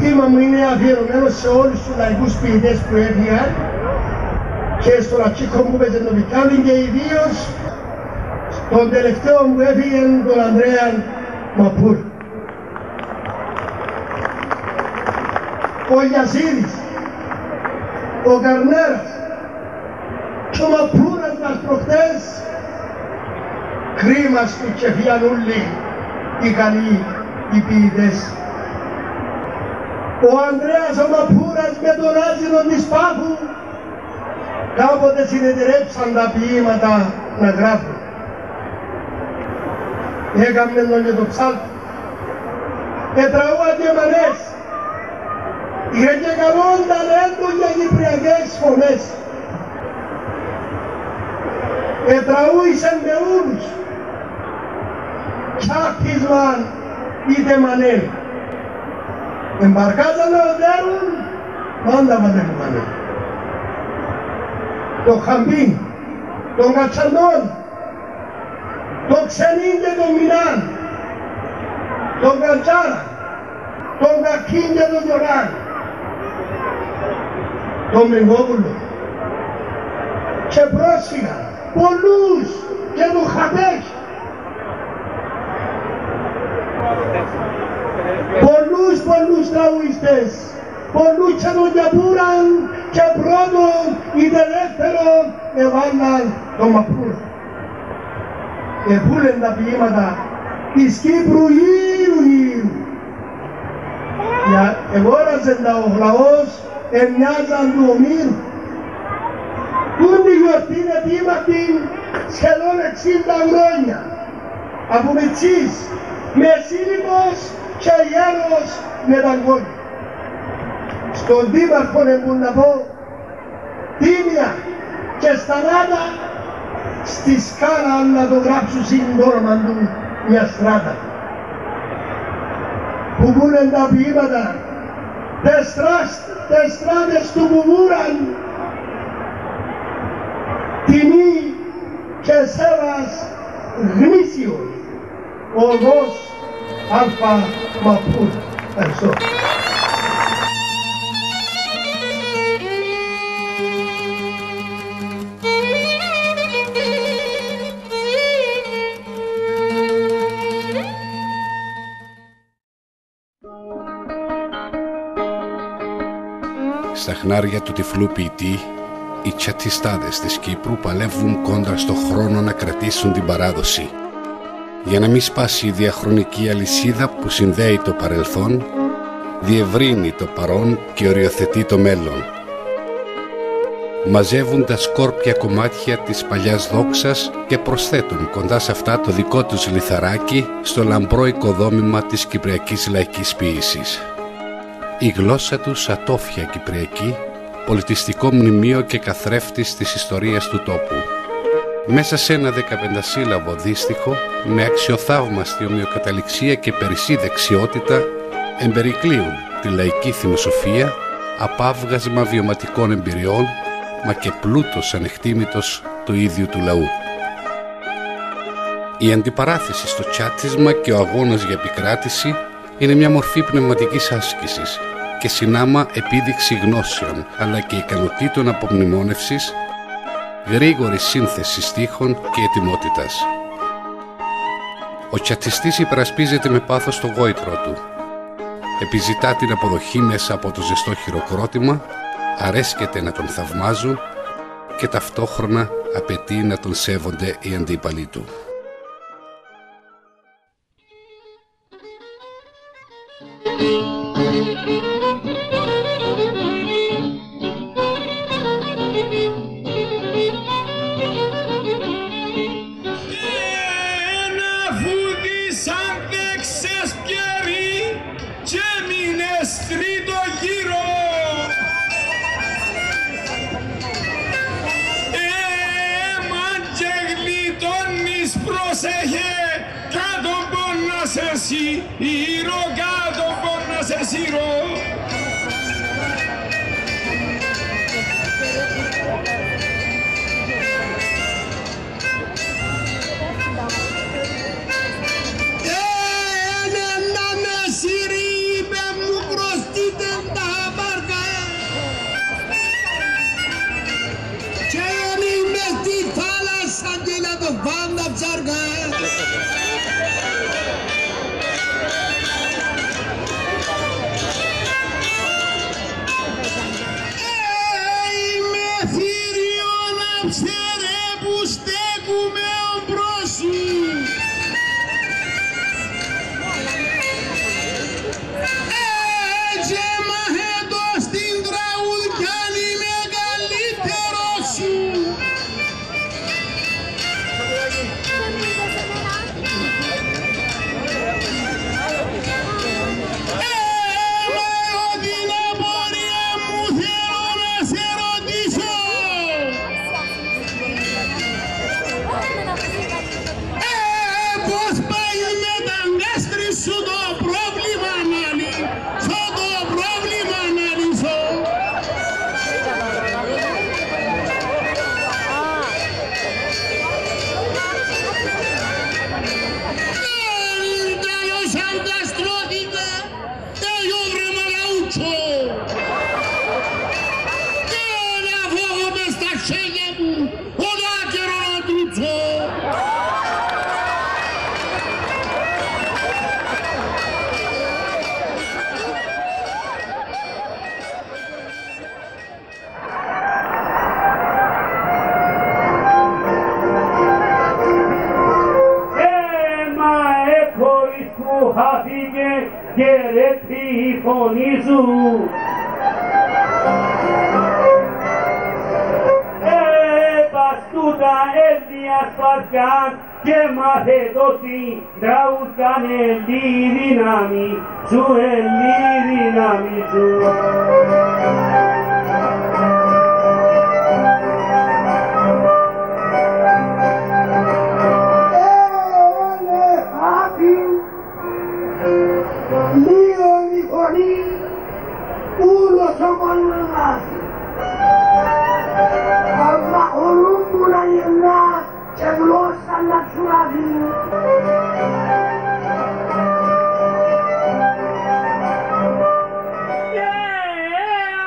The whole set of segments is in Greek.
ποίημα μου είναι αφιερωμένο σε όλους τους λαϊκούς ποιητές που έφυγαν και στον Ατσίκο μου Πεζενοβικάλιν και ιδίως τον τελευταίο που έφυγε, τον Ανδρέα Μαπούρ. Ο Γιασίδης, ο Καρνέρας και ο Μαπούρας μας προχτές, κρίμα του και φύγαν όλοι οι καλοί οι ποιητές. Ο Ανδρέας ο Μαπούρας με τον άζυνο της Πάφου κάποτε συνεταιρέψαν τα ποίηματα να γράφουν. Έκαμνε τον και το ψάλτη. Ετραούα και μανές. Είχε και καλόν ταλέντο για κυπριακές φωνές. Ετραούησαν με όλους. Τσάπισμαν είτε μανέν. Εμπαρκάζαν να οδέρουν, πάντα βαδεύουν μανέν. Το Χαμπίν, τον Κατσαντών, το Ξενήν και τον Μινάν, τον Κατσάρα, τον Κακίν και τον Γιωράν, τον Μεγόπουλο και πρόσφυγαν πολλούς και τον Χαπέκ, πολλούς τραγουδιστές, πολλούς και τον Γιαπούραν και πρώτον ή δεύτερον εβάλλαν τον Μαπούρ. Επούλεν τα ποίηματα της Κύπρου γύρου. Εγόραζεν τα ο λαός, εμοιάζαν του ομήρου. Τούτη γιορτή είναι τίματη σχεδόν 60 χρόνια. Από μητσής, μεσήλικος και γέρος με τα γόνια. Στον δήμαρχο εμπούν να πω, τίμια και στανάτα στη σκάλα να το γράψουν συντόρμα του μια στράτα. Που πούνε τα ποίηματα, τες στράτες του Βουβούραν, τιμή και σέβας γνήσιος, οδός Αλφα Μαπούρ. Ευχαριστώ. Στα χνάρια του τυφλού ποιητή, οι τσατιστάδες της Κύπρου παλεύουν κόντρα στο χρόνο να κρατήσουν την παράδοση. Για να μην σπάσει η διαχρονική αλυσίδα που συνδέει το παρελθόν, διευρύνει το παρόν και οριοθετεί το μέλλον. Μαζεύουν τα σκόρπια κομμάτια της παλιάς δόξας και προσθέτουν κοντά σε αυτά το δικό τους λιθαράκι στο λαμπρό οικοδόμημα της κυπριακής λαϊκής ποίησης. Η γλώσσα τους ατόφια κυπριακή, πολιτιστικό μνημείο και καθρέφτης της ιστορίας του τόπου. Μέσα σε ένα 15σύλλαβο δύστιχο, με αξιοθαύμαστη ομοιοκαταληξία και περισσή δεξιότητα, εμπερικλείουν τη λαϊκή θυμοσοφία, απάβγασμα βιωματικών εμπειριών, μα και πλούτος ανεκτήμητος του ίδιου του λαού. Η αντιπαράθεση στο τσάτσισμα και ο αγώνας για επικράτηση είναι μια μορφή πνευματικής άσκησης και συνάμα επίδειξη γνώσεων, αλλά και ικανοτήτων απομνημόνευσης, γρήγορη σύνθεση στίχων και ετοιμότητας. Ο τσατσιστής υπερασπίζεται με πάθος το γόητρο του. Επιζητά την αποδοχή μέσα από το ζεστό χειροκρότημα, αρέσκεται να τον θαυμάζουν και ταυτόχρονα απαιτεί να τον σέβονται οι αντίπαλοι του. Να με σύρει, είπε μου μπροστείτε απόψε ρε που στέκουμε μπρος σου. Έτσι μαχέτο στην τραγουδιάνη μεγαλύτερο σου. Και ρέπει η φωνή σου. Παστούτα έδεια σπαθιά και μάθε το στην τραούσκανε τη δύναμη σου, τη δύναμη σου. Ulos omanlas, amma olumuna yerna çevlosan naksurabi.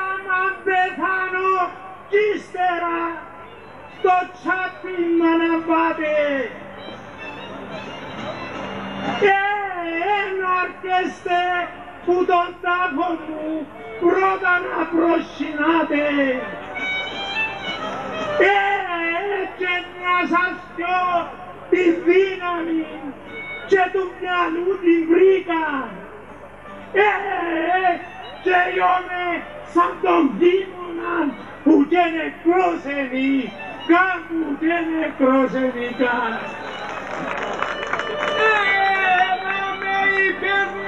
Aman bethano kistera sto chati manavade. Narkeste που τον τάφο μου πρώτα να προσκυνάτε και να σας πιω τη δύναμη και του μυαλού την βρήκα και γιώμε σαν τον δίμονα που και νεκρόσεβη κάπου και νεκρόσεβικα.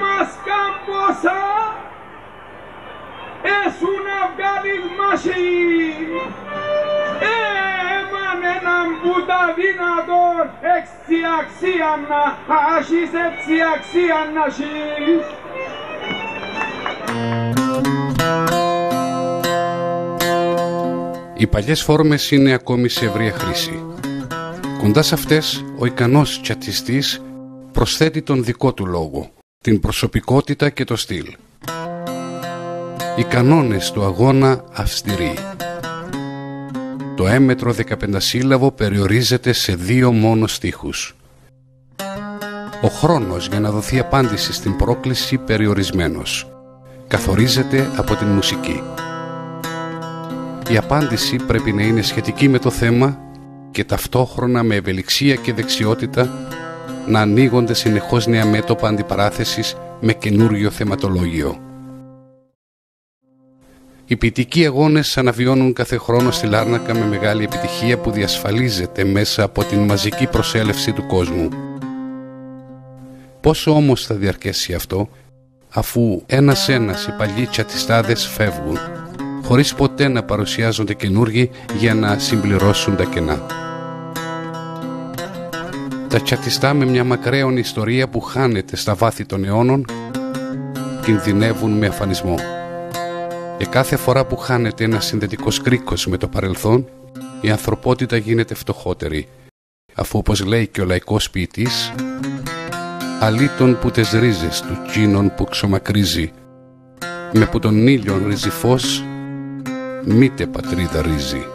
Μας καμπόσα έσουν αυγάλης μασί έμαν έναν που τα δυνατόν έξι αξία να άσχεις έξι αξία να σείς. Οι παλιές φόρμες είναι ακόμη σε ευρεία χρήση. Κοντά σε αυτές ο ικανός τσατιστής προσθέτει τον δικό του λόγο, την προσωπικότητα και το στυλ. Οι κανόνες του αγώνα αυστηροί. Το έμετρο 15σύλλαβο περιορίζεται σε 2 μόνο στίχους. Ο χρόνος για να δοθεί απάντηση στην πρόκληση περιορισμένος. Καθορίζεται από την μουσική. Η απάντηση πρέπει να είναι σχετική με το θέμα και ταυτόχρονα με ευελιξία και δεξιότητα να ανοίγονται συνεχώς νέα μέτωπα αντιπαράθεσης με καινούριο θεματολόγιο. Οι ποιητικοί αγώνες αναβιώνουν κάθε χρόνο στη Λάρνακα με μεγάλη επιτυχία που διασφαλίζεται μέσα από την μαζική προσέλευση του κόσμου. Πόσο όμως θα διαρκέσει αυτό, αφού ένας-ένας οι παλιοί τσατιστάδες φεύγουν, χωρίς ποτέ να παρουσιάζονται καινούργοι για να συμπληρώσουν τα κενά. Τα τσατιστά με μια μακραίωνη ιστορία που χάνεται στα βάθη των αιώνων κινδυνεύουν με αφανισμό. Και κάθε φορά που χάνεται ένας συνδετικός κρίκος με το παρελθόν, η ανθρωπότητα γίνεται φτωχότερη, αφού όπως λέει και ο λαϊκός ποιητής, αλήτων που τες ρίζες του τσίνων που ξομακρίζει, με που τον ήλιον ρίζει φως, μήτε πατρίδα ρίζει.